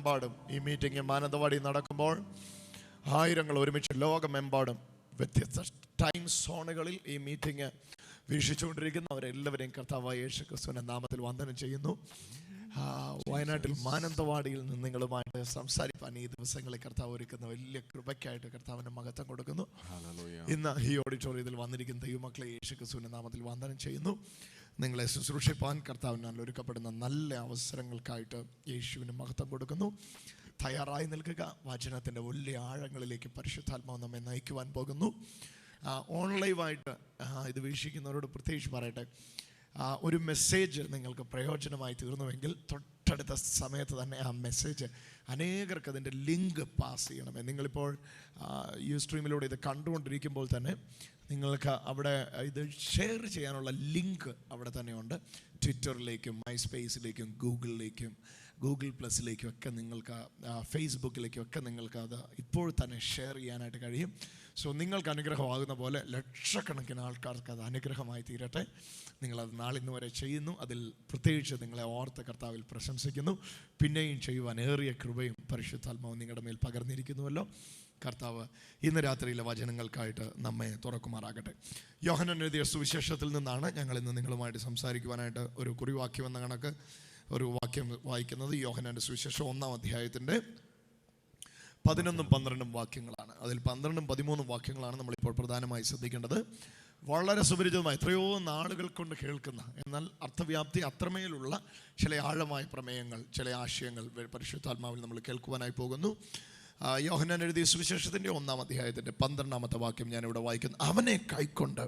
ലോകമെമ്പാടും ഈ മീറ്റിംഗ് മാനന്തവാടി നടക്കുമ്പോൾ ആയിരങ്ങൾ ഒരുമിച്ച് ലോകമെമ്പാടും വ്യത്യസ്ത ടൈം സോണുകളിൽ ഈ മീറ്റിംഗ് വീക്ഷിച്ചുകൊണ്ടിരിക്കുന്ന അവരെല്ലാവരെയും കർത്താവായ യേശു ക്രിസ്തുവിന്റെ നാമത്തിൽ വന്ദനം ചെയ്യുന്നു. വയനാട്ടിൽ മാനന്തവാടിയിൽ നിന്ന് നിങ്ങളുമായിട്ട് സംസാരിക്കാൻ ഈ ദിവസങ്ങളിൽ കർത്താവ് ഒരുക്കുന്ന വലിയ കൃപയ്ക്കായിട്ട് കർത്താവിന് മഹത്വം കൊടുക്കുന്നു. ഇന്ന് ഈ ഓഡിറ്റോറിയത്തിൽ വന്നിരിക്കുന്ന ദൈവമക്കളെ യേശു ക്രിസ്തുവിന്റെ നാമത്തിൽ വന്ദനം ചെയ്യുന്നു. നിങ്ങളെ ശുശ്രൂഷിപ്പാൻ കർത്താവിനാൽ ഒരുക്കപ്പെടുന്ന നല്ല അവസരങ്ങൾക്കായിട്ട് യേശുവിന് മഹത്വം കൊടുക്കുന്നു. തയ്യാറായി നിൽക്കുക. വചനത്തിൻ്റെ വലിയ ആഴങ്ങളിലേക്ക് പരിശുദ്ധാത്മാവ് നമ്മെ നയിക്കുവാൻ പോകുന്നു. ഓൺലൈനായിട്ട് ഇത് വീക്ഷിക്കുന്നവരോട് പ്രത്യേകിച്ച് പറയട്ടെ, ഒരു മെസ്സേജ് നിങ്ങൾക്ക് പ്രയോജനമായി തീർന്നുവെങ്കിൽ തൊട്ടടുത്ത സമയത്ത് തന്നെ ആ മെസ്സേജ് അനേകർക്ക് അതിൻ്റെ ലിങ്ക് പാസ് ചെയ്യണമേ. നിങ്ങളിപ്പോൾ യൂസ്ട്രീമിലൂടെ ഇത് കണ്ടുകൊണ്ടിരിക്കുമ്പോൾ തന്നെ നിങ്ങൾക്ക് അവിടെ ഇത് ഷെയർ ചെയ്യാനുള്ള ലിങ്ക് അവിടെ തന്നെയുണ്ട്. ട്വിറ്ററിലേക്കും മൈസ്പേസിലേക്കും ഗൂഗിൾ പ്ലസിലേക്കും ഒക്കെ നിങ്ങൾക്ക്, ഫേസ്ബുക്കിലേക്കും ഒക്കെ നിങ്ങൾക്ക് അത് ഇപ്പോൾ തന്നെ ഷെയർ ചെയ്യാനായിട്ട് കഴിയും. സോ നിങ്ങൾക്ക് അനുഗ്രഹമാകുന്ന പോലെ ലക്ഷക്കണക്കിന് ആൾക്കാർക്ക് അത് അനുഗ്രഹമായി തീരട്ടെ. നിങ്ങളത് നാളിന്ന് വരെ ചെയ്യുന്നു. അതിൽ പ്രത്യേകിച്ച് നിങ്ങളെ ഓർത്ത് കർത്താവിൽ പ്രശംസിക്കുന്നു. പിന്നെയും ചെയ്യുവാൻ ഏറിയ കൃപയും പരിശുദ്ധാത്മാവും നിങ്ങളുടെ മേൽ പകർന്നിരിക്കുന്നുവല്ലോ. കർത്താവ് ഇന്ന് രാത്രിയിലെ വചനങ്ങൾക്കായിട്ട് നമ്മെ തുറക്കുമാറാകട്ടെ. യോഹന്നാൻ എഴുതിയ സുവിശേഷത്തിൽ നിന്നാണ് ഞങ്ങൾ ഇന്ന് നിങ്ങളുമായിട്ട് സംസാരിക്കുവാനായിട്ട് ഒരു കുറിവാക്യം എന്ന കണക്ക് ഒരു വാക്യം വായിക്കുന്നത്. യോഹന്നാൻ്റെ സുവിശേഷം 1-ാം അധ്യായത്തിൻ്റെ 11-12 വാക്യങ്ങളാണ്. അതിൽ 12-13 വാക്യങ്ങളാണ് നമ്മളിപ്പോൾ പ്രധാനമായി ശ്രദ്ധിക്കേണ്ടത്. വളരെ സുപരിചിതമായി എത്രയോ നാളുകൾ കൊണ്ട് കേൾക്കുന്ന, എന്നാൽ അർത്ഥവ്യാപ്തി അത്രമേലുള്ള ചില ആഴമായ പ്രമേയങ്ങൾ, ചില ആശയങ്ങൾ പരിശുദ്ധാത്മാവിൽ നമ്മൾ കേൾക്കുവാനായി പോകുന്നു. യോഹന്നാൻ എഴുതിയ സുവിശേഷത്തിൻ്റെ 1-ാം അധ്യായത്തിൻ്റെ 12-ാമത്തെ വാക്യം ഞാനിവിടെ വായിക്കുന്നു. അവനെ കൈക്കൊണ്ട്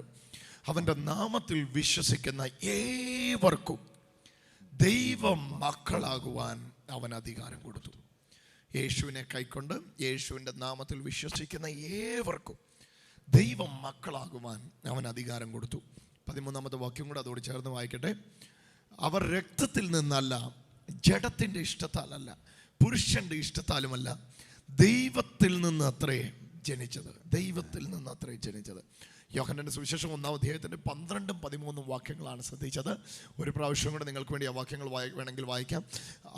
അവൻ്റെ നാമത്തിൽ വിശ്വസിക്കുന്ന ഏവർക്കും ദൈവ മക്കളാകുവാൻ അവൻ അധികാരം കൊടുത്തു. യേശുവിനെ കൈക്കൊണ്ട് യേശുവിൻ്റെ നാമത്തിൽ വിശ്വസിക്കുന്ന ഏവർക്കും ദൈവ മക്കളാകുവാൻ അവൻ അധികാരം കൊടുത്തു. 13-ാമത്തെ വാക്യം കൂടെ അതോട് ചേർന്ന് വായിക്കട്ടെ. അവർ രക്തത്തിൽ നിന്നല്ല, ജഡത്തിൻ്റെ ഇഷ്ടത്താലല്ല, പുരുഷൻ്റെ ഇഷ്ടത്താലുമല്ല, ദൈവത്തിൽ നിന്ന് അത്രേ ജനിച്ചത്. ദൈവത്തിൽ നിന്ന് അത്രേ ജനിച്ചത്. യോഹന്നാന്റെ സുവിശേഷം 1-ാം അധ്യായത്തിൻ്റെ 12-13 വാക്യങ്ങളാണ് ശ്രദ്ധിച്ചത്. ഒരു പ്രാവശ്യം കൂടെ നിങ്ങൾക്ക് വേണ്ടി ആ വാക്യങ്ങൾ വേണമെങ്കിൽ വായിക്കാം.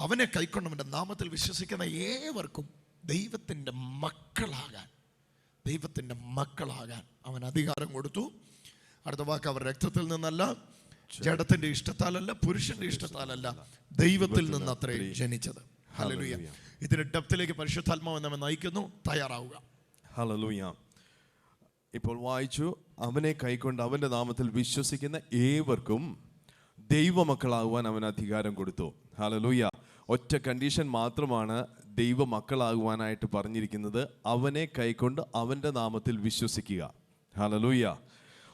അവനെ കൈക്കൊണ്ടവൻ്റെ നാമത്തിൽ വിശ്വസിക്കുന്ന ഏവർക്കും ദൈവത്തിൻ്റെ മക്കളാകാൻ അവൻ അധികാരം കൊടുത്തു. അടുത്ത വാക്ക്, അവർ രക്തത്തിൽ നിന്നല്ല, ജഡത്തിൻ്റെ ഇഷ്ടത്താലല്ല, പുരുഷന്റെ ഇഷ്ടത്താലല്ല, ദൈവത്തിൽ നിന്ന് അത്രേ ജനിച്ചത്. ഹല്ലേലൂയ. ഇതിന്റെ ഡെപ്തിലേക്ക് പരിശുദ്ധാത്മാവ് നമ്മെ നയിക്കുന്നു. തയ്യാറാവുക. ഹല്ലേലൂയ. ഇപ്പോൾ വായിച്ചു, അവനെ കൈക്കൊണ്ട് അവൻ്റെ നാമത്തിൽ വിശ്വസിക്കുന്ന ഏവർക്കും ദൈവമക്കളാകുവാൻ അവൻ അധികാരം കൊടുത്തു. ഹല്ലേലൂയ. ഒറ്റ കണ്ടീഷൻ മാത്രമാണ് ദൈവമക്കളാകുവാനായിട്ട് പറഞ്ഞിരിക്കുന്നത്. അവനെ കൈക്കൊണ്ട് അവൻ്റെ നാമത്തിൽ വിശ്വസിക്കുക. ഹല്ലേലൂയ.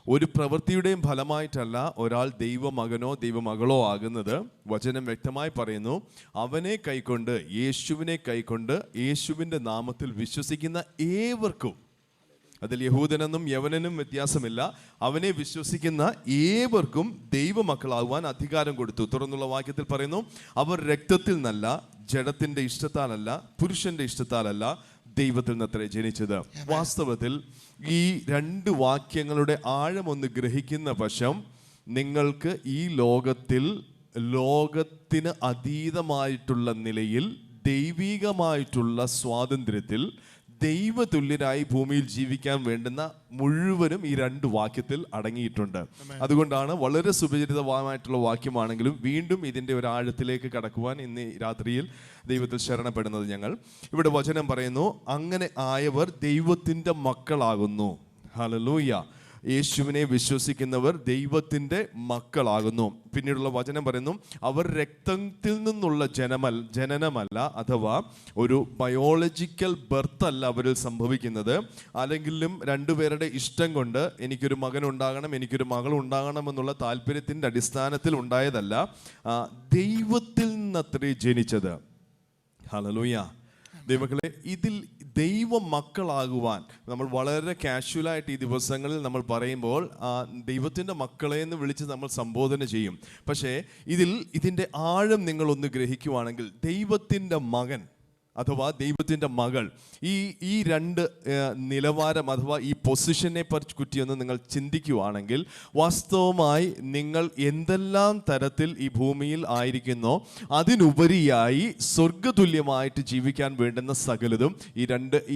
ഒരു പ്രവൃത്തിയുടെയും ഫലമായിട്ടല്ല ഒരാൾ ദൈവമകനോ ദൈവമകളോ ആകുന്നത്. വചനം വ്യക്തമായി പറയുന്നു, അവനെ കൈക്കൊണ്ട്, യേശുവിനെ കൈക്കൊണ്ട് യേശുവിൻ്റെ നാമത്തിൽ വിശ്വസിക്കുന്ന ഏവർക്കും, അതിൽ യഹൂദനെന്നും യവനനും വ്യത്യാസമില്ല, അവനെ വിശ്വസിക്കുന്ന ഏവർക്കും ദൈവമക്കളാകുവാൻ അധികാരം കൊടുത്തു. തുടർന്നുള്ള വാക്യത്തിൽ പറയുന്നു, അവർ രക്തത്തിൽ നിന്നല്ല, ജഡത്തിൻ്റെ ഇഷ്ടത്താലല്ല, പുരുഷന്റെ ഇഷ്ടത്താലല്ല, ദൈവത്തിൽ നിന്നത്രേ ജനിച്ചത്. വാസ്തവത്തിൽ ഈ 2 വാക്യങ്ങളുടെ ആഴമൊന്ന് ഗ്രഹിക്കുന്ന പക്ഷം നിങ്ങൾക്ക് ഈ ലോകത്തിന് അതീതമായിട്ടുള്ള നിലയിൽ ദൈവികമായിട്ടുള്ള സ്വാതന്ത്ര്യത്തിൽ ദൈവതുല്യരായി ഭൂമിയിൽ ജീവിക്കാൻ വേണ്ടുന്ന മുഴുവനും ഈ 2 വാക്യത്തിൽ അടങ്ങിയിട്ടുണ്ട്. അതുകൊണ്ടാണ് വളരെ സുപരിചിതമായിട്ടുള്ള വാക്യമാണെങ്കിലും വീണ്ടും ഇതിൻ്റെ ഒരു ആഴത്തിലേക്ക് കടക്കുവാൻ ഇന്ന് രാത്രിയിൽ ദൈവത്തിൽ ശരണപ്പെടുന്നത് ഞങ്ങൾ. ഇവിടെ വചനം പറയുന്നു, അങ്ങനെ ആയവർ ദൈവത്തിൻ്റെ മക്കളാകുന്നു. ഹല്ലേലൂയ. യേശുവിനെ വിശ്വസിക്കുന്നവർ ദൈവത്തിൻ്റെ മക്കളാകുന്നു. പിന്നീടുള്ള വചനം പറയുന്നു, അവർ രക്തത്തിൽ നിന്നുള്ള ജനനമല്ല, അഥവാ ഒരു ബയോളജിക്കൽ ബർത്ത് അല്ല അവരിൽ സംഭവിക്കുന്നത്. അല്ലെങ്കിലും 2 പേരുടെ ഇഷ്ടം കൊണ്ട് എനിക്കൊരു മകൻ ഉണ്ടാകണം, എനിക്കൊരു മകൾ ഉണ്ടാകണം എന്നുള്ള താല്പര്യത്തിൻ്റെ അടിസ്ഥാനത്തിൽ ഉണ്ടായതല്ല, ദൈവത്തിൽ നിന്നത്രേ ജനിച്ചത്. ഹല്ലേലൂയ. ദൈവമക്കളെ, ഇതിൽ ദൈവ മക്കളാകുവാൻ നമ്മൾ വളരെ കാഷ്വലായിട്ട് ഈ ദിവസങ്ങളിൽ നമ്മൾ പറയുമ്പോൾ ദൈവത്തിൻ്റെ മക്കളെ എന്ന് വിളിച്ച് നമ്മൾ സംബോധന ചെയ്യും. പക്ഷേ ഇതിൻ്റെ ആഴം നിങ്ങളൊന്ന് ഗ്രഹിക്കുവാണെങ്കിൽ, ദൈവത്തിൻ്റെ മകൻ, അഥവാ ദൈവത്തിൻ്റെ മകൾ, ഈ രണ്ട് നിലവാരം അഥവാ ഈ പൊസിഷനെ പറ്റിയൊന്ന് നിങ്ങൾ ചിന്തിക്കുവാണെങ്കിൽ വാസ്തവമായി നിങ്ങൾ എന്തെല്ലാം തരത്തിൽ ഈ ഭൂമിയിൽ ആയിരിക്കുന്നോ അതിനുപരിയായി സ്വർഗതുല്യമായിട്ട് ജീവിക്കാൻ വേണ്ടുന്ന സകലതും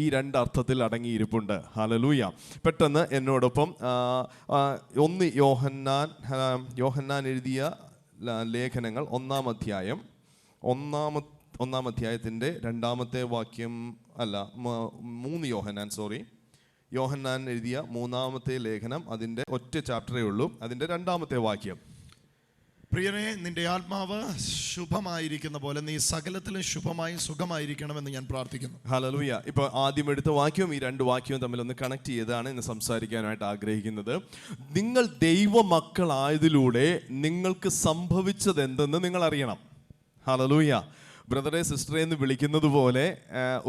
ഈ രണ്ട് അർത്ഥത്തിൽ അടങ്ങിയിരിപ്പുണ്ട്. ഹല്ലേലൂയ. പെട്ടെന്ന് എന്നോടൊപ്പം ഒന്ന് യോഹന്നാൻ എഴുതിയ ലേഖനങ്ങൾ ഒന്നാം അധ്യായത്തിൻ്റെ 2-ാമത്തെ വാക്യം, അല്ല 3 യോഹന്നാൻ എഴുതിയ 3-ാമത്തെ ലേഖനം, അതിൻ്റെ ഒറ്റ ചാപ്റ്ററേ ഉള്ളൂ, അതിൻ്റെ 2-ാമത്തെ വാക്യം. പ്രിയനെ, നിന്റെ ആത്മാവ് ശുഭമായിരിക്കുന്ന പോലെ നീ സകലത്തിലും ശുഭമായും സുഖമായിരിക്കണമെന്ന് ഞാൻ പ്രാർത്ഥിക്കുന്നു. ഹല്ലേലൂയ. ഇപ്പോൾ ആദ്യം എടുത്ത വാക്യവും ഈ 2 വാക്യവും തമ്മിൽ ഒന്ന് കണക്ട് ചെയ്താണ് ഇന്ന് സംസാരിക്കാനായിട്ട് ആഗ്രഹിക്കുന്നത്. നിങ്ങൾ ദൈവമക്കളായതിലൂടെ നിങ്ങൾക്ക് സംഭവിച്ചത് എന്തെന്ന് നിങ്ങൾ അറിയണം. ഹല്ലേലൂയ. ബ്രദറെ സിസ്റ്ററെ എന്ന് വിളിക്കുന്നത് പോലെ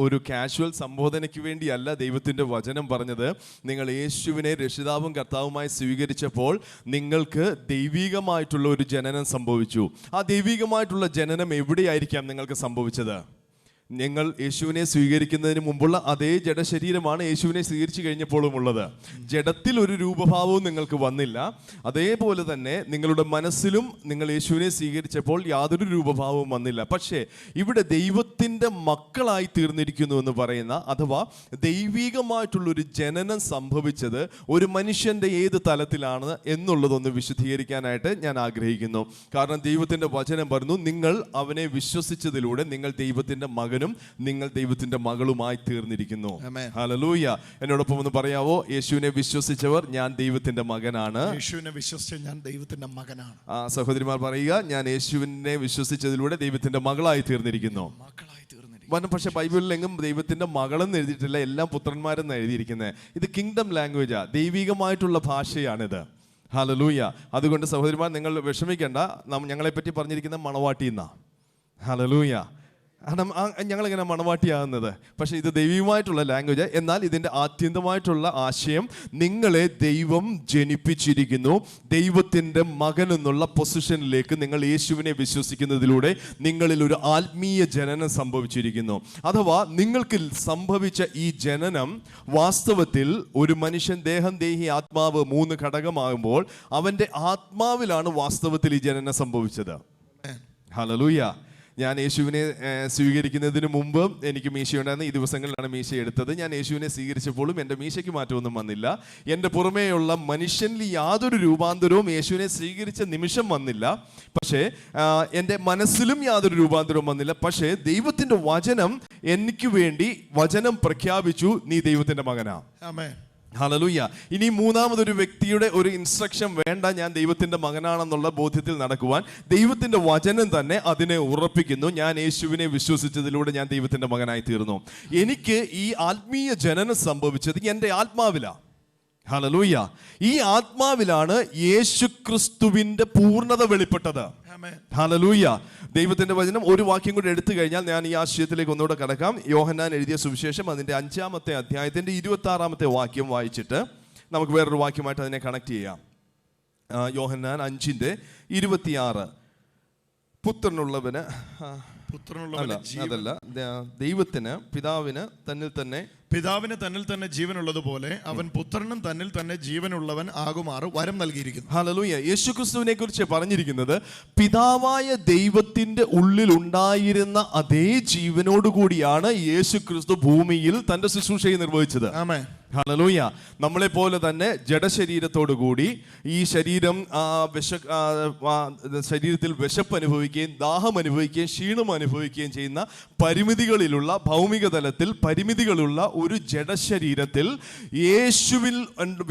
ഒരു കാഷ്വൽ സംബോധനയ്ക്ക് വേണ്ടിയല്ല ദൈവത്തിൻ്റെ വചനം പറഞ്ഞത്. നിങ്ങൾ യേശുവിനെ രക്ഷിതാവും കർത്താവുമായി സ്വീകരിച്ചപ്പോൾ നിങ്ങൾക്ക് ദൈവികമായിട്ടുള്ള ഒരു ജനനം സംഭവിച്ചു. ആ ദൈവികമായിട്ടുള്ള ജനനം എവിടെയായിരിക്കാം നിങ്ങൾക്ക് സംഭവിച്ചത്? നിങ്ങൾ യേശുവിനെ സ്വീകരിക്കുന്നതിന് മുമ്പുള്ള അതേ ജഡശരീരമാണ് യേശുവിനെ സ്വീകരിച്ചു കഴിഞ്ഞപ്പോഴും ഉള്ളത്. ജഡത്തിൽ ഒരു രൂപഭാവവും നിങ്ങൾക്ക് വന്നില്ല. അതേപോലെ തന്നെ നിങ്ങളുടെ മനസ്സിലും നിങ്ങൾ യേശുവിനെ സ്വീകരിച്ചപ്പോൾ യാതൊരു രൂപഭാവവും വന്നില്ല. പക്ഷേ ഇവിടെ ദൈവത്തിൻ്റെ മക്കളായി തീർന്നിരിക്കുന്നു എന്ന് പറയുന്ന, അഥവാ ദൈവികമായിട്ടുള്ളൊരു ജനനം സംഭവിച്ചത് ഒരു മനുഷ്യൻ്റെ ഏത് തലത്തിലാണ് എന്നുള്ളതൊന്ന് വിശദീകരിക്കാനായിട്ട് ഞാൻ ആഗ്രഹിക്കുന്നു. കാരണം ദൈവത്തിൻ്റെ വചനം പറഞ്ഞു, നിങ്ങൾ അവനെ വിശ്വസിച്ചതിലൂടെ നിങ്ങൾ ദൈവത്തിൻ്റെ മകനും നിങ്ങൾ ദൈവത്തിന്റെ മകളുമായി തീർന്നിരിക്കുന്നു. ഹല്ലേലൂയ. എന്നോടൊപ്പം ഒന്ന് പറയാവോ? യേശുവിനെ വിശ്വസിച്ചവർ ഞാൻ ദൈവത്തിന്റെ മകനാണ്. യേശുവിനെ വിശ്വസിച്ച ഞാൻ ദൈവത്തിന്റെ മകനാണ്. സഹോദരിമാർ പറയുക, ഞാൻ യേശുവിനെ വിശ്വസിച്ചതിലൂടെ ദൈവത്തിന്റെ മകളായി തീർന്നിരിക്കുന്നു. പക്ഷെ ബൈബിളിൽ എങ്ങും ദൈവത്തിന്റെ മകളെന്ന് എഴുതിയിട്ടില്ല, എല്ലാം പുത്രന്മാരെന്ന് എഴുതിയിരിക്കുന്നത്. ഇത് കിങ്ഡം ലാംഗ്വേജാ, ദൈവികമായിട്ടുള്ള ഭാഷയാണിത്. ഹല്ലേലൂയ. അതുകൊണ്ട് സഹോദരിമാർ നിങ്ങൾ വിഷമിക്കേണ്ട, ഞങ്ങളെപ്പറ്റി പറഞ്ഞിരിക്കുന്ന മണവാട്ടിയെന്നാ. ഹല്ലേലൂയ. ഞങ്ങളിങ്ങനെ മണവാട്ടിയാകുന്നത്, പക്ഷെ ഇത് ദൈവികമായിട്ടുള്ള ലാംഗ്വേജ്. എന്നാൽ ഇതിൻ്റെ ആത്യന്തമായിട്ടുള്ള ആശയം, നിങ്ങളെ ദൈവം ജനിപ്പിച്ചിരിക്കുന്നു. ദൈവത്തിൻ്റെ മകൻ എന്നുള്ള പൊസിഷനിലേക്ക് നിങ്ങൾ യേശുവിനെ വിശ്വസിക്കുന്നതിലൂടെ നിങ്ങളിൽ ഒരു ആത്മീയ ജനനം സംഭവിച്ചിരിക്കുന്നു. അഥവാ നിങ്ങൾക്ക് സംഭവിച്ച ഈ ജനനം വാസ്തവത്തിൽ ഒരു മനുഷ്യൻ ദേഹം, ദേഹി, ആത്മാവ് 3 ഘടകമാകുമ്പോൾ അവൻ്റെ ആത്മാവിലാണ് വാസ്തവത്തിൽ ഈ ജനനം സംഭവിച്ചത്. ഹല്ലേലൂയ. ഞാൻ യേശുവിനെ സ്വീകരിക്കുന്നതിന് മുമ്പ് എനിക്ക് മീശയുണ്ടായിരുന്നു. ഈ ദിവസങ്ങളിലാണ് മീശ എടുത്തത്. ഞാൻ യേശുവിനെ സ്വീകരിച്ചപ്പോഴും എൻ്റെ മീശയ്ക്ക് മാറ്റമൊന്നും വന്നില്ല. എൻ്റെ പുറമേയുള്ള മനുഷ്യനിൽ യാതൊരു രൂപാന്തരവും യേശുവിനെ സ്വീകരിച്ച നിമിഷം വന്നില്ല. പക്ഷേ എൻ്റെ മനസ്സിലും യാതൊരു രൂപാന്തരവും വന്നില്ല. പക്ഷേ ദൈവത്തിൻ്റെ വചനം എനിക്ക് വേണ്ടി വചനം പ്രഖ്യാപിച്ചു, നീ ദൈവത്തിൻ്റെ മകനാ. ആമേൻ. ഹല്ലേലൂയ. ഇനി മൂന്നാമതൊരു വ്യക്തിയുടെ ഒരു ഇൻസ്ട്രക്ഷൻ വേണ്ട, ഞാൻ ദൈവത്തിന്റെ മകനാണെന്നുള്ള ബോധ്യത്തിൽ നടക്കുവാൻ ദൈവത്തിന്റെ വചനം തന്നെ അതിനെ ഉറപ്പിക്കുന്നു. ഞാൻ യേശുവിനെ വിശ്വസിച്ചതിലൂടെ ഞാൻ ദൈവത്തിന്റെ മകനായി തീർന്നു. എനിക്ക് ഈ ആത്മീയ ജനനം സംഭവിച്ചത് എൻ്റെ ആത്മാവിലാണ്. ഹല്ലേലൂയ. ഈ ആത്മാവിലാണ് യേശുക്രിസ്തുവിന്റെ പൂർണ്ണത വെളിപ്പെട്ടത്. ഹല്ലേലൂയ. ദൈവത്തിന്റെ വചനം ഒരു വാക്യം കൂടി എടുത്തു കഴിഞ്ഞാൽ ഞാൻ ഈ ആശയത്തിലേക്ക് ഒന്നുകൂടെ കടക്കാം. യോഹന്നാൻ എഴുതിയ സുവിശേഷം അതിന്റെ 5-ാമത്തെ അധ്യായത്തിന്റെ 26-ാമത്തെ വാക്യം വായിച്ചിട്ട് നമുക്ക് വേറൊരു വാക്യമായിട്ട് അതിനെ കണക്ട് ചെയ്യാം. യോഹന്നാൻ 5:26 പുത്രനുള്ളവന് അതല്ല, ദൈവത്തിന് പിതാവിന് തന്നിൽ തന്നെ ജീവനുള്ളതുപോലെ അവൻ പുത്രനും തന്നിൽ തന്നെ ജീവനുള്ളവൻ ആകുമാറ് വരം നൽകിയിരിക്കുന്നു. ഹല്ലേലൂയ. യേശുക്രിസ്തുവിനെ കുറിച്ച് പറഞ്ഞിരിക്കുന്നത് പിതാവായ ദൈവത്തിന്റെ ഉള്ളിൽ ഉണ്ടായിരുന്ന അതേ ജീവനോടുകൂടിയാണ് യേശുക്രിസ്തു ഭൂമിയിൽ തന്റെ ശുശ്രൂഷയെ നിർവഹിച്ചത്. ആമേൻ. ഹല്ലേലൂയ. നമ്മളെ പോലെ തന്നെ ജഡശരീരത്തോടു കൂടി ഈ ശരീരത്തിൽ വിശപ്പ് അനുഭവിക്കുകയും ദാഹം അനുഭവിക്കുകയും ക്ഷീണം അനുഭവിക്കുകയും ചെയ്യുന്ന പരിമിതികളിലുള്ള, ഭൗമിക തലത്തിൽ പരിമിതികളുള്ള ഒരു ജഡശരീരത്തിൽ യേശുവിൽ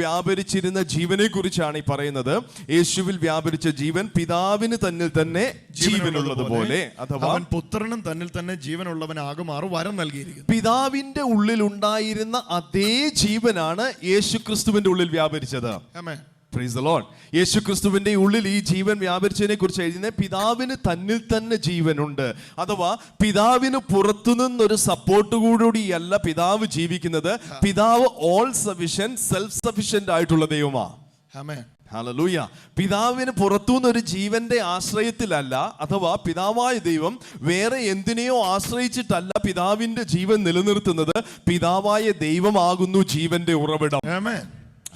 വ്യാപരിച്ചിരുന്ന ജീവനെ കുറിച്ചാണ് ഈ പറയുന്നത്. യേശുവിൽ വ്യാപരിച്ച ജീവൻ പിതാവിന് തന്നിൽ തന്നെ ജീവനുള്ളതുപോലെ, അഥവാ പുത്രനും തന്നിൽ തന്നെ ജീവനുള്ളവനാകുമാറ് വരം നൽകിയിരിക്കുന്നു. പിതാവിന്റെ ഉള്ളിൽ ഉണ്ടായിരുന്ന അതേ ജീവനാണ് യേശുക്രിസ്തുവിന്റെ ഉള്ളിൽ വ്യാപരിച്ചത്. ആമേൻ. Praise the Lord. യേശുക്രിസ്തുവിന്റെ ഉള്ളിൽ ഈ ജീവൻ വ്യാപരിച്ചതിനെ കുറിച്ച് എഴുതുന്നത് പിതാവിന് തന്നിൽ തന്നെ ജീവനുണ്ട്. അഥവാ പിതാവിന് പുറത്തുനിന്നൊരു സപ്പോർട്ടുകൂടിയല്ല പിതാവ് ജീവിക്കുന്നത്. പിതാവ് ഓൾ സഫിഷ്യന്റ്, സെൽഫ് സഫിഷ്യന്റ് ആയിട്ടുള്ള ദൈവമാണ്. ആമേൻ. ഹല്ലേലൂയ. പിതാവിന് പുറത്തുനിന്ന് ഒരു ജീവന്റെ ആശ്രയത്തിലല്ല, അഥവാ പിതാവായ ദൈവം വേറെ എന്തിനെയോ ആശ്രയിച്ചിട്ടല്ല പിതാവിന്റെ ജീവൻ നിലനിർത്തുന്നത്. പിതാവായ ദൈവമാകുന്നു ജീവന്റെ ഉറവിടം. ആമേൻ.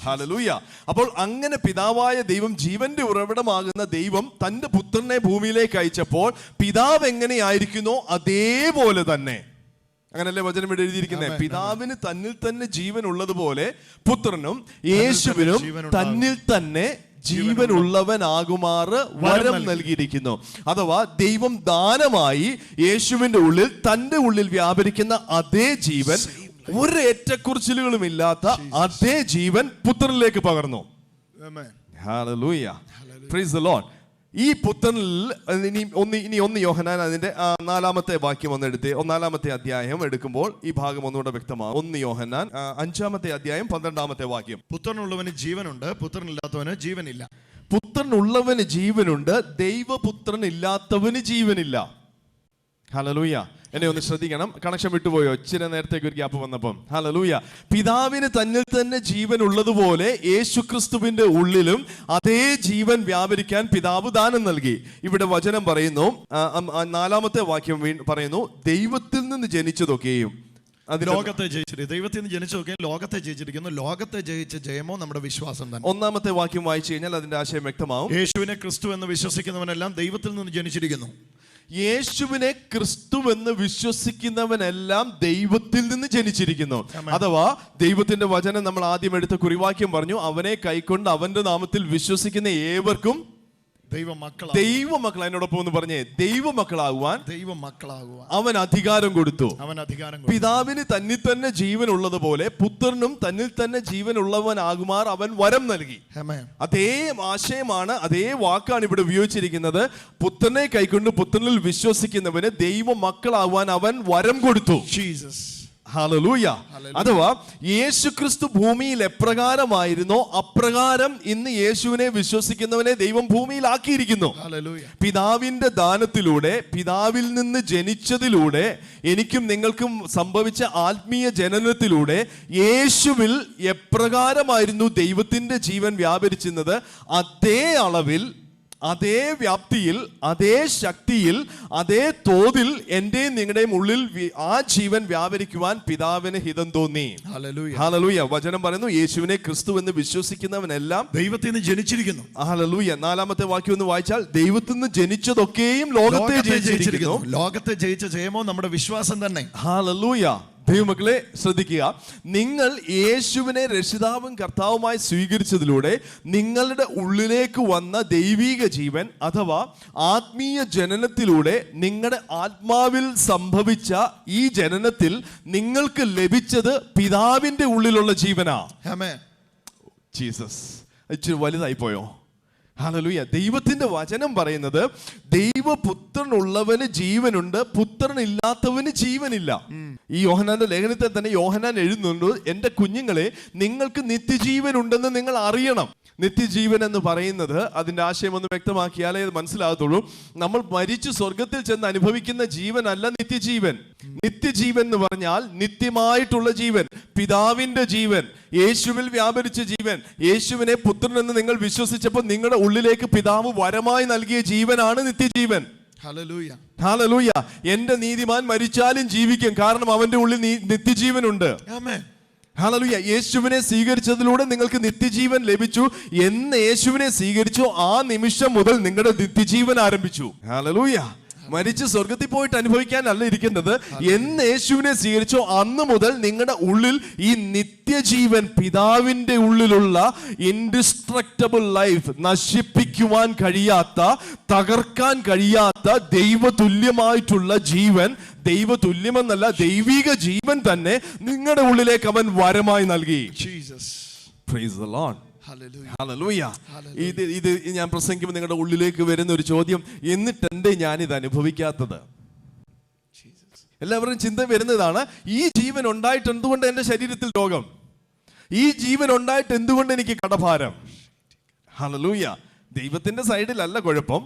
ഹല്ലേലൂയ. അപ്പോൾ അങ്ങനെ പിതാവായ ദൈവം, ജീവന്റെ ഉറവിടമാകുന്ന ദൈവം തന്റെ പുത്രനെ ഭൂമിയിലേക്ക് അയച്ചപ്പോൾ പിതാവ് എങ്ങനെയായിരിക്കുന്നോ അതേപോലെ തന്നെ, അങ്ങനല്ലേ വചനം ഇവിടെ എഴുതിയിരിക്കുന്നത്, പിതാവിന് തന്നിൽ തന്നെ ജീവൻ ഉള്ളതുപോലെ പുത്രനും യേശുവിനും തന്നിൽ തന്നെ ജീവൻ ഉള്ളവനാകുമാറ് വരം നൽകിയിരിക്കുന്നു. അഥവാ ദൈവം ദാനമായി യേശുവിന്റെ ഉള്ളിൽ, തന്റെ ഉള്ളിൽ വ്യാപരിക്കുന്ന അതേ ജീവൻ, ഒരു ഏറ്റക്കുറിച്ചിലുകളും ഇല്ലാത്ത അതേ ജീവൻ പുത്രനിലേക്ക് പകർന്നു. ഹല്ലേലൂയ. Price the Lord. ഈ പുത്രനിൽ ഇനി ഒന്ന് യോഹന്നാൻ അതിന്റെ 4-ാമത്തെ വാക്യം ഒന്ന് എടുത്ത്, 4-ാമത്തെ അധ്യായം എടുക്കുമ്പോൾ ഈ ഭാഗം ഒന്നുകൂടെ വ്യക്തമാകും. 1 യോഹന്നാൻ 5-ാമത്തെ അധ്യായം 12-ാമത്തെ വാക്യം. പുത്രനുള്ളവന് ജീവനുണ്ട്, പുത്രനില്ലാത്തവന് ജീവനില്ല. പുത്രനുള്ളവന് ജീവനുണ്ട്, ദൈവപുത്രൻ ഇല്ലാത്തവന് ജീവനില്ല. ഹല്ലേലൂയ. എന്നെ ഒന്ന് ശ്രദ്ധിക്കണം, കണക്ഷൻ വിട്ടുപോയോ? ഇച്ചിരി നേരത്തേക്ക് ഒരു ഗ്യാപ്പ് വന്നപ്പം. ഹല്ലേലൂയ. പിതാവിന് തന്നിൽ തന്നെ ജീവൻ ഉള്ളതുപോലെ യേശുക്രിസ്തുവിന്റെ ഉള്ളിലും അതേ ജീവൻ വ്യാപരിക്കാൻ പിതാവ് ദാനം നൽകി. ഇവിടെ വചനം പറയുന്നു, 4-ാമത്തെ വാക്യം പറയുന്നു, ദൈവത്തിൽ നിന്ന് ജനിച്ചതൊക്കെയും. ലോകത്തെ ജയിച്ചിട്ട് ദൈവത്തിൽ നിന്ന് ജനിച്ചതൊക്കെ ലോകത്തെ ജയിച്ചിരിക്കുന്നു. ലോകത്തെ ജയിച്ച ജയമോ നമ്മുടെ വിശ്വാസം തന്നെ. 1-ാമത്തെ വാക്യം വായിച്ചു കഴിഞ്ഞാൽ അതിന്റെ ആശയം വ്യക്തമാവും. യേശുവിനെ ക്രിസ്തു എന്ന് വിശ്വസിക്കുന്നവനെല്ലാം ദൈവത്തിൽ നിന്ന് ജനിച്ചിരിക്കുന്നു. യേശുവിനെ ക്രിസ്തു എന്ന് വിശ്വസിക്കുന്നവനെല്ലാം ദൈവത്തിൽ നിന്ന് ജനിച്ചിരിക്കുന്നു. അഥവാ ദൈവത്തിന്റെ വചനം നമ്മൾ ആദ്യം എടുത്ത കുറിവാക്യം പറഞ്ഞു, അവനെ കൈക്കൊണ്ട് അവന്റെ നാമത്തിൽ വിശ്വസിക്കുന്ന ഏവർക്കും ദൈവമക്കൾ. എന്നോടൊപ്പം ഒന്ന് പറഞ്ഞേ, ദൈവമക്കളാകുവാൻ അവൻ അധികാരം കൊടുത്തു. പിതാവിന് തന്നിൽ തന്നെ ജീവൻ ഉള്ളതുപോലെ പുത്രനും തന്നിൽ തന്നെ ജീവൻ ഉള്ളവനാകുമാർ അവൻ വരം നൽകി. അതേ ആശയമാണ്, അതേ വാക്കാണ് ഇവിടെ ഉപയോഗിച്ചിരിക്കുന്നത്. പുത്രനെ കൈക്കൊണ്ട് പുത്രനിൽ വിശ്വസിക്കുന്നവന് ദൈവമക്കളാകുവാൻ അവൻ വരം കൊടുത്തു. ഹല്ലേലൂയ. അഥവാ യേശുക്രിസ്തു ഭൂമിയിൽ എപ്രകാരമായിരുന്നോ അപ്രകാരം ഇന്ന് യേശുവിനെ വിശ്വസിക്കുന്നവനെ ദൈവം ഭൂമിയിൽ ആക്കിയിരിക്കുന്നു. പിതാവിന്റെ ദാനത്തിലൂടെ, പിതാവിൽ നിന്ന് ജനിച്ചതിലൂടെ, എനിക്കും നിങ്ങൾക്കും സംഭവിച്ച ആത്മീയ ജനനത്തിലൂടെ യേശുവിൽ എപ്രകാരമായിരുന്നു ദൈവത്തിന്റെ ജീവൻ വ്യാപരിച്ചിരുന്നത്, അതേ അളവിൽ, അതേ വ്യാപ്തിയിൽ, അതേ ശക്തിയിൽ, അതേ തോതിൽ എന്റെയും നിങ്ങളുടെയും ഉള്ളിൽ ആ ജീവൻ വ്യാപരിക്കുവാൻ പിതാവിന് ഹിതം തോന്നി. ഹല്ലേലൂയ. വചനം പറയുന്നു, യേശുവിനെ ക്രിസ്തു എന്ന് വിശ്വസിക്കുന്നവനെല്ലാം ദൈവത്തിൽ നിന്ന് ജനിച്ചിരിക്കുന്നു. ഹല്ലേലൂയ. 4-ാമത്തെ വാക്യം ഒന്ന് വായിച്ചാൽ, ദൈവത്തിൽ നിന്ന് ജനിച്ചതൊക്കെയും ലോകത്തെ ജയിച്ചിരിക്കുന്നു. ലോകത്തെ ജയിച്ച ജയമോ നമ്മുടെ വിശ്വാസം തന്നെ. ഹല്ലേലൂയ. ദൈവമക്കളെ ശ്രദ്ധിക്കുക, നിങ്ങൾ യേശുവിനെ രക്ഷിതാവും കർത്താവുമായി സ്വീകരിച്ചതിലൂടെ നിങ്ങളുടെ ഉള്ളിലേക്ക് വന്ന ദൈവീക ജീവൻ, അഥവാ ആത്മീയ ജനനത്തിലൂടെ നിങ്ങളുടെ ആത്മാവിൽ സംഭവിച്ച ഈ ജനനത്തിൽ നിങ്ങൾക്ക് ലഭിച്ചത് പിതാവിന്റെ ഉള്ളിലുള്ള ജീവനാ. ജീസസ്. ഇച്ചിരി വലുതായി പോയോ? ഹല്ലേലൂയ. ദൈവത്തിന്റെ വചനം പറയുന്നത്, ദൈവപുത്രനുള്ളവന് ജീവനുണ്ട്, പുത്രനില്ലാത്തവന് ജീവനില്ല. ഈ യോഹന്നാന്റെ ലേഖനത്തിൽ തന്നെ യോഹന്നാൻ എഴുതുന്നുണ്ട്, എന്റെ കുഞ്ഞുങ്ങളെ, നിങ്ങൾക്ക് നിത്യജീവൻ ഉണ്ടെന്ന് നിങ്ങൾ അറിയണം. നിത്യജീവൻ എന്ന് പറയുന്നത്, അതിന്റെ ആശയം ഒന്ന് വ്യക്തമാക്കിയാലേ അത് മനസ്സിലാകത്തുള്ളൂ. നമ്മൾ മരിച്ചു സ്വർഗത്തിൽ ചെന്ന് അനുഭവിക്കുന്ന ജീവനല്ല നിത്യജീവൻ. നിത്യജീവൻ എന്ന് പറഞ്ഞാൽ നിത്യമായിട്ടുള്ള ജീവൻ, പിതാവിന്റെ ജീവൻ, യേശുവിൽ വ്യാപരിച്ച ജീവൻ. യേശുവിനെ പുത്രൻ എന്ന് നിങ്ങൾ വിശ്വസിച്ചപ്പോൾ നിങ്ങളുടെ ഉള്ളിലേക്ക് പിതാവ് വരമായി നൽകിയ ജീവനാണ് നിത്യജീവൻ. ഹല്ലേലൂയ. എന്റെ നീതിമാൻ മരിച്ചാലും ജീവിക്കും, കാരണം അവന്റെ ഉള്ളിൽ നിത്യജീവനുണ്ട്. ഹല്ലേലൂയ. യേശുവിനെ സ്വീകരിച്ചതിലൂടെ നിങ്ങൾക്ക് നിത്യജീവൻ ലഭിച്ചു. എന്ന് യേശുവിനെ സ്വീകരിച്ചോ ആ നിമിഷം മുതൽ നിങ്ങളുടെ നിത്യജീവൻ ആരംഭിച്ചു. ഹല്ലേലൂയ. മരിച്ച് സ്വർഗത്തിൽ പോയിട്ട് അനുഭവിക്കാനല്ല ഇരിക്കുന്നത്. എന്ന് യേശുവിനെ സ്വീകരിച്ചോ അന്ന് മുതൽ നിങ്ങളുടെ ഉള്ളിൽ ഈ നിത്യജീവൻ, പിതാവിന്റെ ഉള്ളിലുള്ള ഇൻഡിസ്ട്രക്റ്റബിൾ ലൈഫ്, നശിപ്പിക്കുവാൻ കഴിയാത്ത, തകർക്കാൻ കഴിയാത്ത ദൈവതുല്യമായിട്ടുള്ള ജീവൻ, ദൈവതുല്യമെന്നല്ല ദൈവിക ജീവൻ തന്നെ നിങ്ങളുടെ ഉള്ളിലേക്ക് അവൻ വരമായി നൽകി. Price the Lord. ഹല്ലേലൂയ. ഇത് ഞാൻ പ്രസംഗിക്കുമ്പോൾ നിങ്ങളുടെ ഉള്ളിലേക്ക് വരുന്ന ഒരു ചോദ്യം, എന്നിട്ട് എന്തേ ഞാനിത് അനുഭവിക്കാത്തത്? എല്ലാവരും ചിന്ത വരുന്നതാണ്, ഈ ജീവൻ ഉണ്ടായിട്ട് എന്തുകൊണ്ട് എൻ്റെ ശരീരത്തിൽ രോഗം? ഈ ജീവൻ ഉണ്ടായിട്ട് എന്തുകൊണ്ട് എനിക്ക് കടഭാരം? ഹല്ലേലൂയ. ദൈവത്തിന്റെ സൈഡിലല്ല കുഴപ്പം,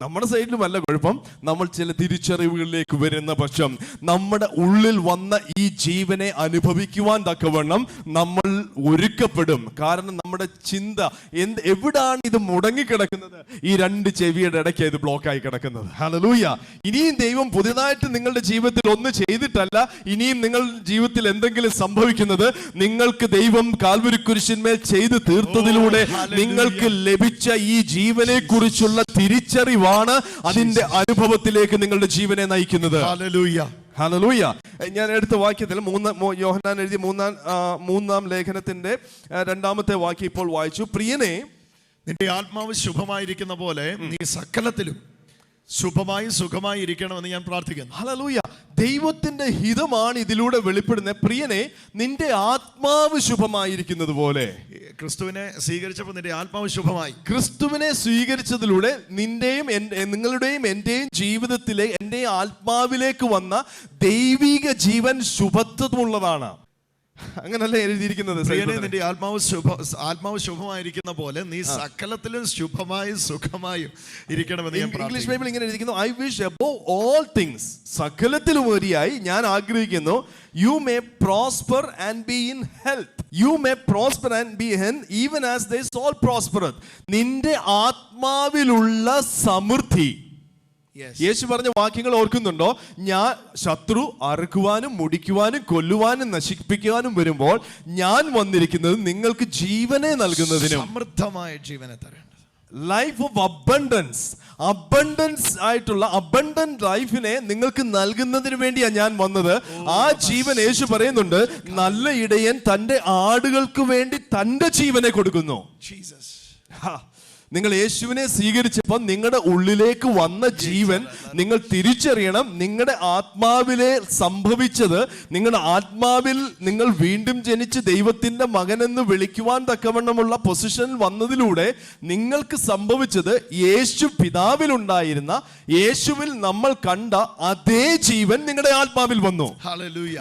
നമ്മുടെ സൈഡിലുമല്ല കുഴപ്പം, നമ്മൾ ചില തിരിച്ചറിവുകളിലേക്ക് വരുന്ന പക്ഷം നമ്മുടെ ഉള്ളിൽ വന്ന ഈ ജീവനെ അനുഭവിക്കുവാൻ തക്കവണ്ണം നമ്മൾ ഒരുക്കപ്പെടും. കാരണം നമ്മുടെ ചിന്ത എവിടാണ് ഇത് മുടങ്ങിക്കിടക്കുന്നത്? ഈ രണ്ട് ചെവിയുടെ ഇടയ്ക്ക് ഇത് ബ്ലോക്കായി കിടക്കുന്നത്. ഹല്ലേലൂയ. ഇനിയും ദൈവം പുതിയതായിട്ട് നിങ്ങളുടെ ജീവിതത്തിൽ ഒന്ന് ചെയ്തിട്ടല്ല, ഇനിയും നിങ്ങളുടെ ജീവിതത്തിൽ എന്തെങ്കിലും സംഭവിക്കുന്നത് നിങ്ങൾക്ക് ദൈവം കാൽവരി കുരിശിന്മേൽ ചെയ്ത് തീർത്തതിലൂടെ നിങ്ങൾക്ക് ലഭിച്ച ഈ ജീവനെ കുറിച്ചുള്ള തിരിച്ചറിവാണ് അതിന്റെ അനുഭവത്തിലേക്ക് നിങ്ങളുടെ ജീവനെ നയിക്കുന്നത്. ഹല്ലേലൂയ. ഹല്ലേലൂയ. ഞാൻ എടുത്ത വാക്യത്തിൽ യോഹന്നാൻ എഴുതിയ മൂന്നാം ലേഖനത്തിന്റെ 2-ാമത്തെ വാക്യം ഇപ്പോൾ വായിച്ചു. പ്രിയനെ, നിന്റെ ആത്മാവ് ശുഭമായിരിക്കുന്ന പോലെ നീ സകലത്തിലും ശുഭമായി സുഖമായി ഇരിക്കണമെന്ന് ഞാൻ പ്രാർത്ഥിക്കുന്നു. ഹല്ലേലൂയ. ദൈവത്തിന്റെ ഹിതമാണ് ഇതിലൂടെ വെളിപ്പെടുന്നത്. പ്രിയനെ, നിന്റെ ആത്മാവ് ശുഭമായിരിക്കുന്നത് പോലെ. ക്രിസ്തുവിനെ സ്വീകരിച്ചപ്പോൾ നിന്റെ ആത്മാവ് ശുഭമായി. ക്രിസ്തുവിനെ സ്വീകരിച്ചതിലൂടെ നിന്റെയും നിങ്ങളുടെയും എന്റെയും ജീവിതത്തിലെ എന്റെ ആത്മാവിലേക്ക് വന്ന ദൈവിക ജീവൻ ശുഭത്വമുള്ളതാണ്. അങ്ങനല്ലേ എഴുതിയിരിക്കുന്നത്? നിന്റെ ആത്മാവ് ശുഭമായിരിക്കുന്ന പോലെ നീ സകലത്തിലും ശുഭമായും സുഖമായും ഇരിക്കണമെന്ന് ഞാൻ പ്രാർത്ഥിക്കുന്നു. ഇംഗ്ലീഷ് ബൈബിൾ ഇങ്ങനെ എഴുതിയിരിക്കുന്നു, I wish above all things, സകലത്തിലുപരിയായി ഞാൻ ആഗ്രഹിക്കുന്നു, you may prosper and be in health. You may prosper and be in even as thy soul prospereth. നിന്റെ ആത്മാവിലുള്ള സമൃദ്ധി. യേശു പറഞ്ഞ വാക്യങ്ങൾ ഓർക്കുന്നുണ്ടോ? ഞാൻ ശത്രു അറുക്കുവാനും മുടിക്കുവാനും കൊല്ലുവാനും നശിപ്പിക്കുവാനും വരുമ്പോൾ ഞാൻ വന്നിരിക്കുന്നത് നിങ്ങൾക്ക് ജീവനെ നൽകുന്നതിനും, സമൃദ്ധമായ ജീവനെ തരേണ്ടത്, ലൈഫ് ഓഫ് അബണ്ടൻസ് ആയിട്ടുള്ള അബണ്ടന്റ് ലൈഫിനെ നിങ്ങൾക്ക് നൽകുന്നതിന് വേണ്ടിയാണ് ഞാൻ വന്നത്. ആ ജീവൻ യേശു പറയുന്നുണ്ട്, നല്ല ഇടയൻ തന്റെ ആടുകൾക്ക് വേണ്ടി തന്റെ ജീവനെ കൊടുക്കുന്നു. നിങ്ങൾ യേശുവിനെ സ്വീകരിച്ചപ്പോൾ നിങ്ങളുടെ ഉള്ളിലേക്ക് വന്ന ജീവൻ നിങ്ങൾ തിരിച്ചറിയണം. നിങ്ങളുടെ ആത്മാവിലെ സംഭവിച്ചത്, നിങ്ങളുടെ ആത്മാവിൽ നിങ്ങൾ വീണ്ടും ജനിച്ച് ദൈവത്തിന്റെ മകനെന്ന് വിളിക്കുവാൻ തക്കവണ്ണമുള്ള പൊസിഷനിൽ വന്നതിലൂടെ നിങ്ങൾക്ക് സംഭവിച്ചത് യേശു പിതാവിലുണ്ടായിരുന്ന, യേശുവിൽ നമ്മൾ കണ്ട അതേ ജീവൻ നിങ്ങളുടെ ആത്മാവിൽ വന്നു.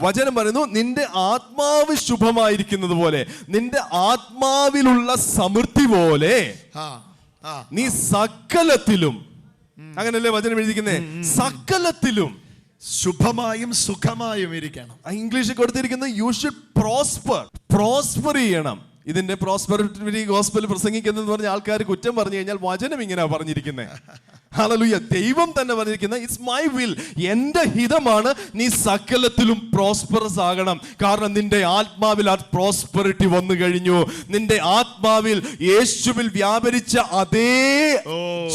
വചനം പറയുന്നു, നിന്റെ ആത്മാവ് ശുഭമായിരിക്കുന്നത് പോലെ, നിന്റെ ആത്മാവിലുള്ള സമൃദ്ധി പോലെ നീ സകലത്തിലും, അങ്ങനല്ലേ വചനം എഴുതിക്കുന്നേ, സകലത്തിലും ശുഭമായും സുഖമായും ഇരിക്കണം. ഇംഗ്ലീഷിൽ കൊടുത്തിരിക്കുന്നത് യു ഷുഡ് പ്രോസ്പർ ചെയ്യണം. ഇതിന്റെ പ്രോസ്പെറിറ്റി ഗോസ്പൽ പ്രസംഗിക്കുന്നത് പറഞ്ഞ ആൾക്കാർ കുറ്റം പറഞ്ഞു കഴിഞ്ഞാൽ വചനം ഇങ്ങനെ പറഞ്ഞിരിക്കുന്നത്. ഹല്ലേലൂയ. ദൈവം തന്നെ പറഞ്ഞിരിക്കുന്നത്, ഇറ്റ്സ് മൈ വിൽ, എന്റെ ഹിതമാണ് നീ സകലത്തിലും പ്രോസ്പെറസ് ആകണം. കാരണം നിന്റെ ആത്മാവിൽ ആ പ്രോസ്പെറിറ്റി വന്നു കഴിഞ്ഞു. നിന്റെ ആത്മാവിൽ യേശുവിൽ വ്യാപരിച്ച അതേ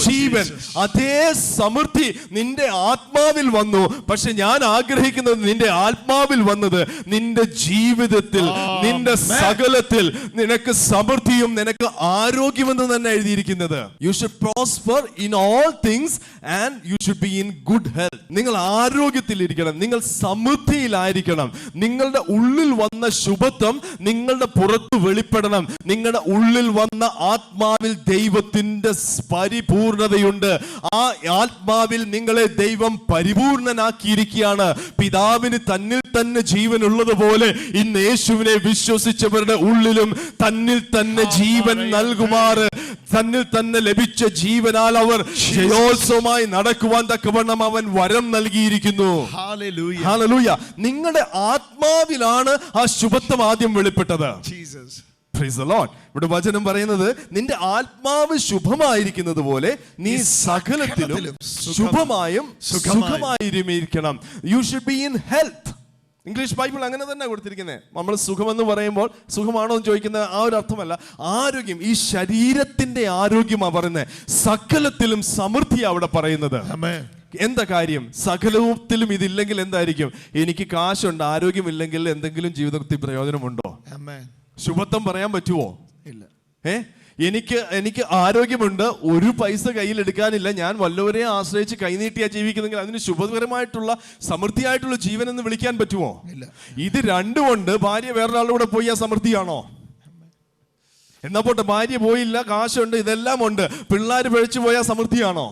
ജീവൻ, അതേ സമൃദ്ധി നിന്റെ ആത്മാവിൽ വന്നു. പക്ഷെ ഞാൻ ആഗ്രഹിക്കുന്നത് നിന്റെ ആത്മാവിൽ വന്നത് നിന്റെ ജീവിതത്തിൽ, നിന്റെ സകലത്തിൽ നിനക്ക് സമൃദ്ധിയും നിനക്ക് ആരോഗ്യമെന്ന് തന്നെ എഴുതിയിരിക്കുന്നത്. You should prosper in all things and you should be in good health. നിങ്ങൾ ആരോഗ്യത്തിലിരിക്കണം, നിങ്ങൾ സമൃദ്ധിയിലായിരിക്കണം. നിങ്ങളുടെ ഉള്ളിൽ വന്ന ശുഭത്വം നിങ്ങളുടെ പുറത്ത് വെളിപ്പെടണം. നിങ്ങളുടെ ഉള്ളിൽ വന്ന ആത്മാവിൽ ദൈവത്തിന്റെ പരിപൂർണതയുണ്ട്. ആ ആത്മാവിൽ നിങ്ങളെ ദൈവം പരിപൂർണനാക്കിയിരിക്കുകയാണ്. പിതാവിന് തന്നിൽ തന്നെ ജീവൻ ഉള്ളതുപോലെ ഇന്ന് യേശുവിനെ വിശ്വസിച്ചവരുടെ ഉള്ളിലും തന്നിൽ തന്നെ ജീവൻ നൽകുമാറ്, തന്നിൽ തന്നെ ലഭിച്ച ജീവനാൽ അവർ ജയോത്സവമായി നടക്കുവാൻ തക്കവണ്ണം അവൻ വരം നൽകിയിരിക്കുന്നു. ഹല്ലേലൂയ. നിങ്ങളുടെ ആത്മാവിലാണ് ആ ശുഭത്വം ആദ്യം വെളിപ്പെട്ടത്. Praise the Lord. ഇവിടെ വചനം പറയുന്നത്, നിന്റെ ആത്മാവ് ശുഭമായിരിക്കുന്നത് പോലെ നീ സകലത്തിലും ശുഭമായും സുഖമായിരിക്കണം. You should be in health. English Bible അങ്ങനെ തന്നെ കൊടുത്തിരിക്കുന്നത്. നമ്മൾ സുഖമെന്ന് പറയുമ്പോൾ സുഖമാണോ എന്ന് ചോദിക്കുന്ന ആ ഒരു അർത്ഥമല്ല, ആരോഗ്യം, ഈ ശരീരത്തിന്റെ ആരോഗ്യമാണ് പറയുന്നത്. സകലത്തിലും സമൃദ്ധി അവിടെ പറയുന്നത്. എന്താ കാര്യം? സകലത്തിലും ഇതില്ലെങ്കിൽ എന്തായിരിക്കും? എനിക്ക് കാശുണ്ട്, ആരോഗ്യമില്ലെങ്കിൽ എന്തെങ്കിലും ജീവിതത്തിൽ പ്രയോജനമുണ്ടോ? ശുഭത്വം പറയാൻ പറ്റുമോ? ഇല്ല. എനിക്ക് ആരോഗ്യമുണ്ട്, ഒരു പൈസ കയ്യിൽ എടുക്കാനില്ല, ഞാൻ വല്ലവരെയും ആശ്രയിച്ച് കൈനീട്ടിയാ ജീവിക്കുന്നെങ്കിൽ അതിന് ശുഭകരമായിട്ടുള്ള സമൃദ്ധിയായിട്ടുള്ള ജീവൻ എന്ന് വിളിക്കാൻ പറ്റുമോ? ഇല്ല. ഇത് രണ്ടുമുണ്ട്. ഭാര്യ വേറൊരാളുടെ കൂടെ പോയി ആ സമൃദ്ധിയാണോ? എന്നാ പോട്ടെ, ഭാര്യ പോയില്ല, കാശുണ്ട്, ഇതെല്ലാം ഉണ്ട്, പിള്ളേർ പഴിച്ചു പോയ സമൃദ്ധിയാണോ?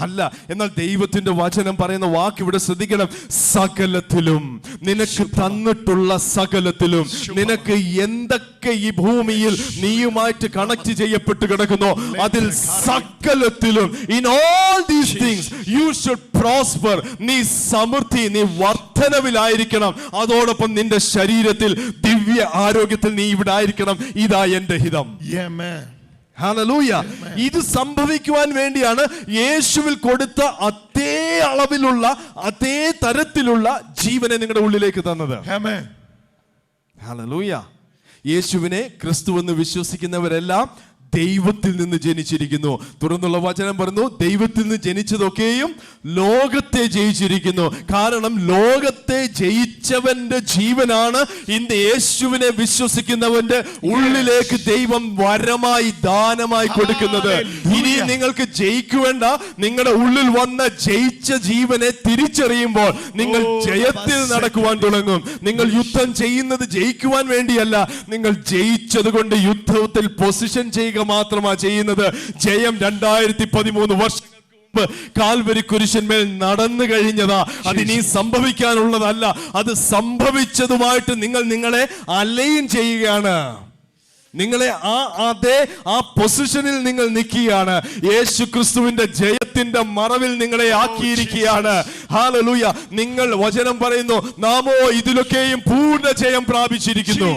അല്ല. എന്നാൽ ദൈവത്തിന്റെ വചനം പറയുന്ന വാക്ക് ഇവിടെ ശ്രദ്ധിക്കണം. സകലത്തിലും, നിനക്ക് തന്നിട്ടുള്ള സകലത്തിലും, നിനക്ക് എന്തൊക്കെ ഈ ഭൂമിയിൽ നീയുമായിട്ട് കണക്ട് ചെയ്യപ്പെട്ട് കിടക്കുന്നോ അതിൽ സകലത്തിലും, in all these things you should prosper. നീ സമൃദ്ധി, നീ വർധനവിലായിരിക്കണം. അതോടൊപ്പം നിന്റെ ശരീരത്തിൽ ദിവ്യ ആരോഗ്യത്തിൽ നീ ഇവിടെ ആയിരിക്കണം. ഇതാ എന്റെ ഹിതം. ഹല്ലേലൂയ. ഇത് സംഭവിക്കുവാൻ വേണ്ടിയാണ് യേശുവിൽ കൊടുത്ത അതേ അളവിലുള്ള, അതേ തരത്തിലുള്ള ജീവനെ നിങ്ങളുടെ ഉള്ളിലേക്ക് തന്നത്. ഹല്ലേലൂയ. യേശുവിനെ ക്രിസ്തുവെന്ന് വിശ്വസിക്കുന്നവരെല്ലാം ദൈവത്തിൽ നിന്ന് ജനിച്ചിരിക്കുന്നു. തുടർന്നുള്ള വചനം പറഞ്ഞു, ദൈവത്തിൽ നിന്ന് ജനിച്ചതൊക്കെയും ലോകത്തെ ജയിച്ചിരിക്കുന്നു. കാരണം ലോകത്തെ ജയിച്ചവന്റെ ജീവനാണ് ഇന്ന് യേശുവിനെ വിശ്വസിക്കുന്നവന്റെ ഉള്ളിലേക്ക് ദൈവം വരമായി, ദാനമായി കൊടുക്കുന്നത്. ഇനി നിങ്ങൾക്ക് ജയിക്കുവേണ്ട, നിങ്ങളുടെ ഉള്ളിൽ വന്ന ജയിച്ച ജീവനെ തിരിച്ചറിയുമ്പോൾ നിങ്ങൾ ജയത്തിൽ നടക്കുവാൻ തുടങ്ങും. നിങ്ങൾ യുദ്ധം ചെയ്യുന്നത് ജയിക്കുവാൻ വേണ്ടിയല്ല, നിങ്ങൾ ജയിച്ചത് കൊണ്ട് യുദ്ധത്തിൽ പൊസിഷൻ ചെയ്യുക മാത്രമാ ചെയ്യുന്നത്. ജയം 2013 വർഷങ്ങൾക്ക് മുമ്പ് കാൽവരി കുരിശന്മേൽ നടന്നു കഴിഞ്ഞതാ. അതിനി സംഭവിക്കാനുള്ളതല്ല. അത് സംഭവിച്ചതുമായിട്ട് നിങ്ങൾ നിങ്ങളെ അലൈൻ ചെയ്യുകയാണ്. നിങ്ങളെ ആ പൊസിഷനിൽ നിങ്ങൾ നിൽക്കുകയാണ്. യേശു ക്രിസ്തുവിന്റെ ജയത്തിന്റെ മറവിൽ നിങ്ങളെ ആക്കിയിരിക്കുകയാണ്. ഹല്ലേലൂയ. നിങ്ങൾ വചനം പറയുന്നു, നാമോ ഇതിലൊക്കെയും പൂർണ്ണ ജയം പ്രാപിച്ചിരിക്കുന്നു.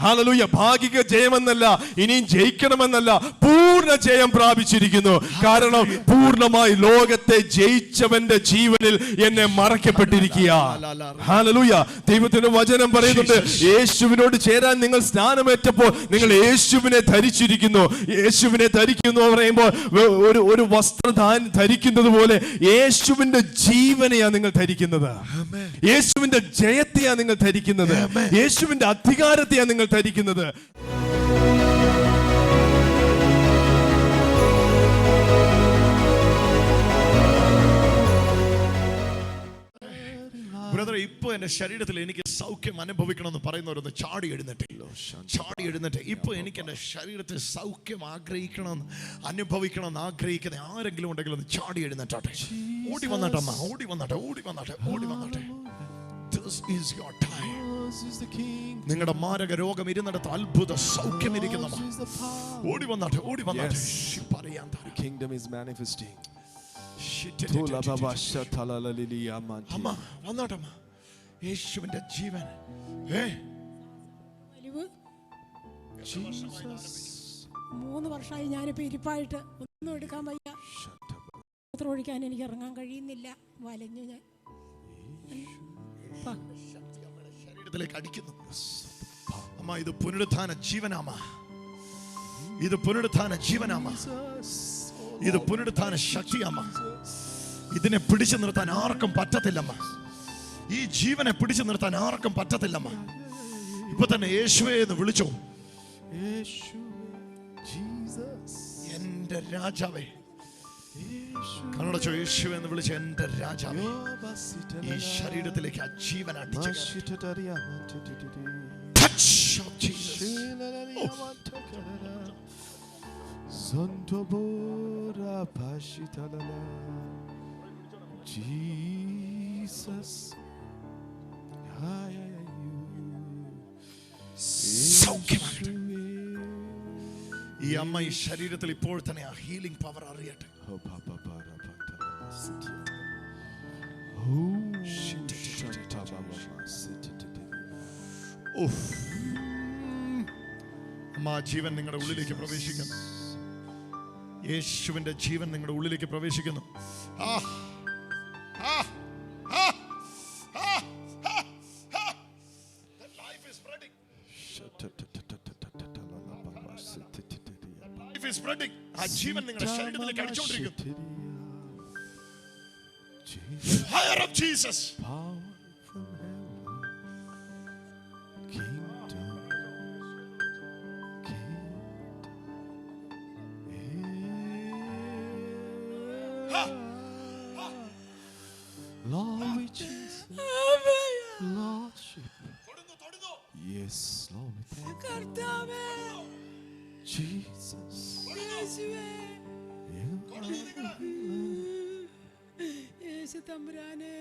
ഹല്ലേലൂയ. ഭാഗിക ജയമെന്നല്ല, ഇനിയും ജയിക്കണമെന്നല്ല, പൂർണ്ണ ജയം പ്രാപിച്ചിരിക്കുന്നു. കാരണം പൂർണ്ണമായി ലോകത്തെ ജയിച്ചവന്റെ ജീവനിൽ എന്നെ മറയ്ക്കപ്പെട്ടിരിക്കുക. ഹല്ലേലൂയ. ദൈവത്തിന്റെ വചനം പറയുന്നുണ്ട്, യേശുവിനോട് ചേരാൻ നിങ്ങൾ സ്നാനമേറ്റപ്പോൾ നിങ്ങൾ യേശുവിനെ ധരിച്ചിരിക്കുന്നു. യേശുവിനെ ധരിക്കുന്നു പറയുമ്പോൾ ഒരു വസ്ത്രം ധരിക്കുന്നത് പോലെ യേശുവിന്റെ ജീവനെയാ നിങ്ങൾ ധരിക്കുന്നത്. യേശുവിന്റെ ജയത്തെയാ നിങ്ങൾ ധരിക്കുന്നത്. യേശുവിന്റെ അധികാരത്തെയാ നിങ്ങൾ ധരിക്കുന്നത്. ബ്രദറെ, ഇപ്പൊ എന്റെ ശരീരത്തിൽ എനിക്ക് സൗഖ്യം അനുഭവിക്കണമെന്ന് പറയുന്നവരൊന്ന് ചാടി എഴുന്നേറ്റ്. ഇപ്പൊ എനിക്ക് എന്റെ ശരീരത്തിൽ സൗഖ്യം ആഗ്രഹിക്കണമെന്ന്, അനുഭവിക്കണമെന്ന് ആഗ്രഹിക്കുന്ന ആരെങ്കിലും ഉണ്ടെങ്കിൽ ഒന്ന് ചാടി എഴുന്നേറ്റാട്ടെ. ഓടി വന്നാട്ടെ അമ്മ, ഓടി വന്നാട്ടെ, ഓടി വന്നാട്ടെ, ഓടി വന്നാട്ടെ. This is your time. നിങ്ങളുടെ മാരക രോഗം ഇരുന്നിടത്ത് അത്ഭുത സൗഖ്യം ഇരിക്കുന്ന ഓടി വന്നാട്ടെ, ഓടി വന്നാട്ടെ. Kingdom is manifesting. അമ്മ വന്നാട്ടമ്മ. യേശുവിന്റെ ജീവൻ. 3 വർഷമായി ഞാനിപ്പോ ഇരിപ്പായിട്ട് ഒന്നും എടുക്കാൻ വയ്യ. മൂത്രം ഒഴിക്കാൻ എനിക്ക് ഇറങ്ങാൻ കഴിയുന്നില്ല. വലഞ്ഞു ഞാൻ ശരീരത്തിലേക്ക് അടിക്കുന്നു. അമ്മ, ഇത് പുനരുത്ഥാന ജീവനാമ. ഇത് പുനരുത്ഥാന ജീവനാമ. ഇത് പുനരുത്ഥാന ശക്തിയമ്മ. ഇതിനെ പിടിച്ചു നിർത്താൻ ആർക്കും പറ്റത്തില്ലമ്മ. ഈ ജീവനെ പിടിച്ചു നിർത്താൻ ആർക്കും പറ്റത്തില്ലമ്മ. ഇപ്പൊ തന്നെ യേശുവേ എന്ന് വിളിച്ചോ. എന്റെ രാജാവേ, കണ്ണടച്ചോ. യേശുവേ എന്ന് വിളിച്ച എന്റെ രാജാവേ, ഈ ശരീരത്തിലേക്ക് ആ ജീവൻ അടിച്ചു. ഈ അമ്മ ഈ ശരീരത്തിൽ ഇപ്പോൾ തന്നെ ആ ഹീലിംഗ് പവർ അറിയട്ടെ. അമ്മ, ജീവൻ നിങ്ങളുടെ ഉള്ളിലേക്ക് പ്രവേശിക്കുന്നു. യേശുവിന്റെ ജീവൻ നിങ്ങളുടെ ഉള്ളിലേക്ക് പ്രവേശിക്കുന്നു. ആ ജീവൻ നിങ്ങളുടെ ശരീരത്തിലേക്ക് അടിച്ചുകൊണ്ടിരിക്കുന്നു. Fire of Jesus. Lord Jesus. Lordship. Yes, Lord. കർത്താവേ, Jesus. യേശുവേ, യേശു തമ്പുരാനെ,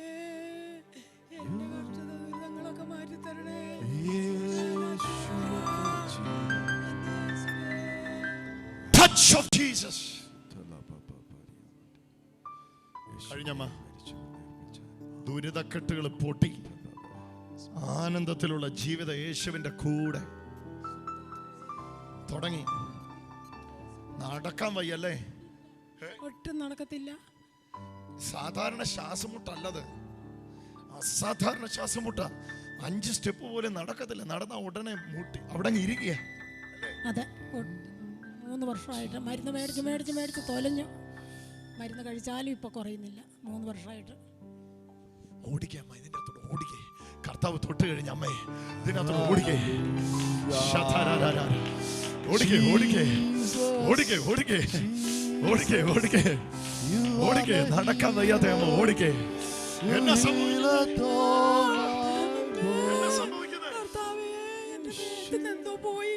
എന്റെ കഷ്ടത ദുരിതങ്ങളൊക്കെ മാറ്റി തരണേ. Touch of Jesus. കഴിഞ്ഞമ്മ ദുരിതക്കെട്ടുകൾ പൊട്ടി ആനന്ദത്തിലുള്ള ജീവിത യേശുവിന്റെ കൂടെ തുടങ്ങി. നടക്കാൻ വയ്യല്ലേ? ഒട്ടും നടക്കത്തില്ല. സാധാരണ ശ്വാസമുട്ടല്ലത്, അസാധാരണ ശ്വാസമുട്ട. 5 സ്റ്റെപ്പ് പോലും നടക്കത്തില്ല. നടന്ന ഉടനെ മുട്ടി അവിടെ ഇരിക്കുക. അതെ, 3 വർഷമായിട്ട് മരുന്ന് മേടിച്ച് തൊലഞ്ഞു. മരുന്ന് കഴിച്ചാലും ഇപ്പൊ കുറയുന്നില്ല. 3 വർഷമായിട്ട്. ഓടിക്കേ അമ്മ, ഇതിൻ്റെ അകത്തോട് ഓടിക്കേ. കർത്താവ് തൊട്ട് കഴിഞ്ഞ അമ്മേ ഇതിനകത്തോട് ഓടിക്കേ. ഓടിക്കേ ഓടിക്കേ ഓടിക്കേ ഓടിക്കേ ഓടിക്കേ ഓടിക്കേ ഓടിക്കേ. നടക്കാൻ വയ്യാത്ത അമ്മ ഓടിക്കേ. എന്നാ സംഭവിക്കുന്നത്? കർത്താവേ, എന്റെ ദേഹത്തിന് എന്തോ പോയി.